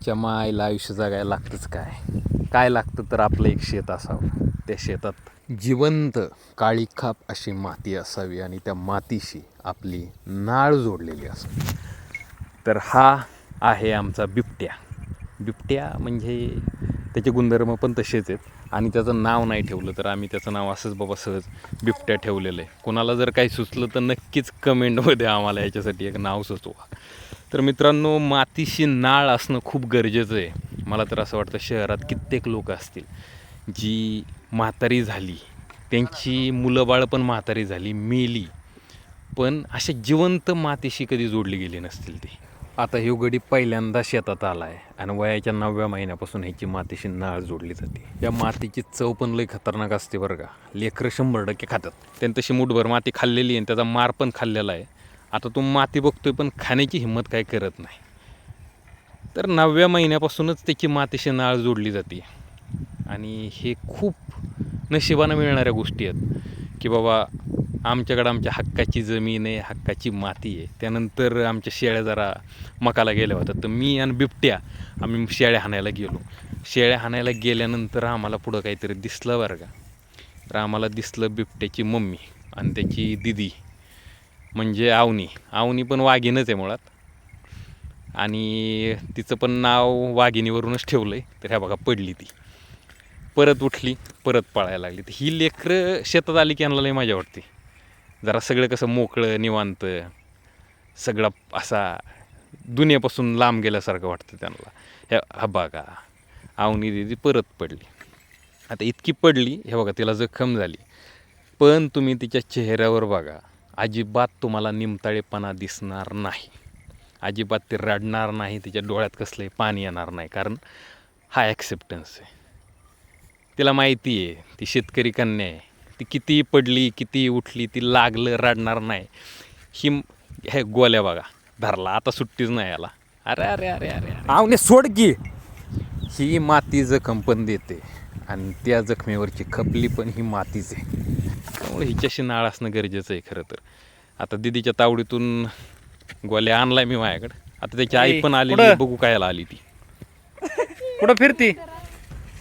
तिच्या मायला आयुष्य जगायला लागतंच काय लागतं तर आपलं एक शेत असावं. त्या शेतात जिवंत काळीखाप अशी माती असावी आणि त्या मातीशी आपली नाळ जोडलेली असावी. तर हा आहे आमचा बिबट्या म्हणजे त्याचे गुणधर्म पण तसेच आहेत आणि त्याचं नाव नाही ठेवलं तर आम्ही त्याचं नाव असंच बाबा सहज बिबट्या ठेवलेलं आहे. कोणाला जर काही सुचलं तर नक्कीच कमेंटमध्ये आम्हाला याच्यासाठी एक नाव सुचवा. तर मित्रांनो, मातीशी नाळ असणं खूप गरजेचं आहे. मला तर असं वाटतं शहरात कित्येक लोक असतील जी म्हातारी झाली, त्यांची मुलं बाळं पण म्हातारी झाली, मेली, पण अशा जिवंत मातीशी कधी जोडली गेली नसतील ती. आता ह्यो गडी पहिल्यांदा शेतात आला आहे आणि वयाच्या 9व्या महिन्यापासून ह्याची मातीशी नाळ जोडली जाते. या मातीची चव पण लई खतरनाक असते बरं का. लेकरं 100% खातात. त्यांनी तशी मुठभर माती खाल्लेली आहे आणि त्याचा मार पण खाल्लेला आहे. आता तो माती बघतोय पण खाण्याची हिंमत काय करत नाही. तर 9व्या महिन्यापासूनच त्याची मातीशी नाळ जोडली जाते आणि हे खूप नशिबानं मिळणाऱ्या गोष्टी आहेत की बाबा आमच्याकडं आमच्या हक्काची जमीन आहे, हक्काची माती आहे. त्यानंतर आमच्या शेळ्या जरा मकाला गेल्या होत्या, तर मी आणि बिबट्या आम्ही शेळ्या हाणायला गेलो. शेळ्या हाणायला गेल्यानंतर आम्हाला पुढं काहीतरी दिसलं बरं का. तर आम्हाला दिसलं बिबट्याची मम्मी आणि त्याची दिदी म्हणजे आवनी पण वाघीणच आहे मुळात आणि तिचं पण नाव वाघिणीवरूनच ठेवलं आहे. तर ह्या बघा पडली ती, परत उठली, परत पळायला लागली. तर ही लेकरं शेतात आली की यांना लई मजा वाटते. जरा सगळं कसं मोकळं निवांत, सगळं असा दुनियापासून लांब गेल्यासारखं वाटतं त्यांना. हा बघा आवनी दिदी परत पडली. आता इतकी पडली, हे बघा तिला जखम झाली, पण तुम्ही तिच्या चेहऱ्यावर बघा, अजिबात तुम्हाला निमताळेपणा दिसणार नाही, अजिबात ती रडणार नाही, तिच्या डोळ्यात कसलंही पाणी येणार नाही, कारण हा ॲक्सेप्टन्स आहे. तिला माहिती आहे ती शेतकरी कन्या आहे, ती कितीही पडली कितीही उठली ती लागलं रडणार नाही. हे गोल्या बघा धरला, आता सुट्टीच नाही याला. अरे अरे अरे अरे आवने सोड की. ही माती जखम पण देते आणि त्या जखमेवरची खपली पण ही मातीच आहे. त्यामुळे हिच्याशी नाळ असणं गरजेचं आहे खरं तर. आता दिदीच्या तावडीतून गोल्या आणलाय मी माझ्याकडं. आता त्याची आई पण आलेली, बघू कायला आली ती. कुठं फिरती,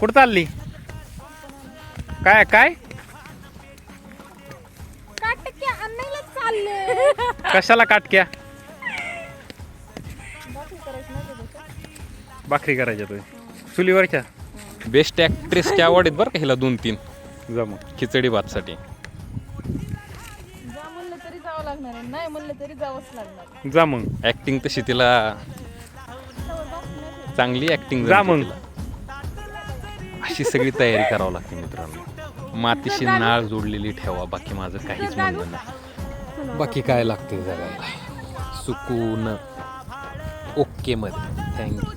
कुठं चालली, काय काय काटक्या आणायला चालले. कशाला काटक्या, भाकरी करायच्या तुझ्या चुलीवरच्या. बेस्ट ॲक्ट्रेसच्या अवॉर्ड आहेत बरं का हिला 2-3. जा मग खिचडी भातसाठी. जा म्हणलं तरी जावं लागणार आहे, नाही म्हणलं तरी जावंच लागणार. जा मग. ॲक्टिंग तशी तिला चांगली ॲक्टिंग जा मग. अशी सगळी तयारी करावं लागते मित्रांनो. मातीशी नाळ जोडलेली ठेवा, बाकी माझं काहीच म्हणणं नाही. बाकी काय लागते जगायला सुकून ओके मध्ये. थँक्यू.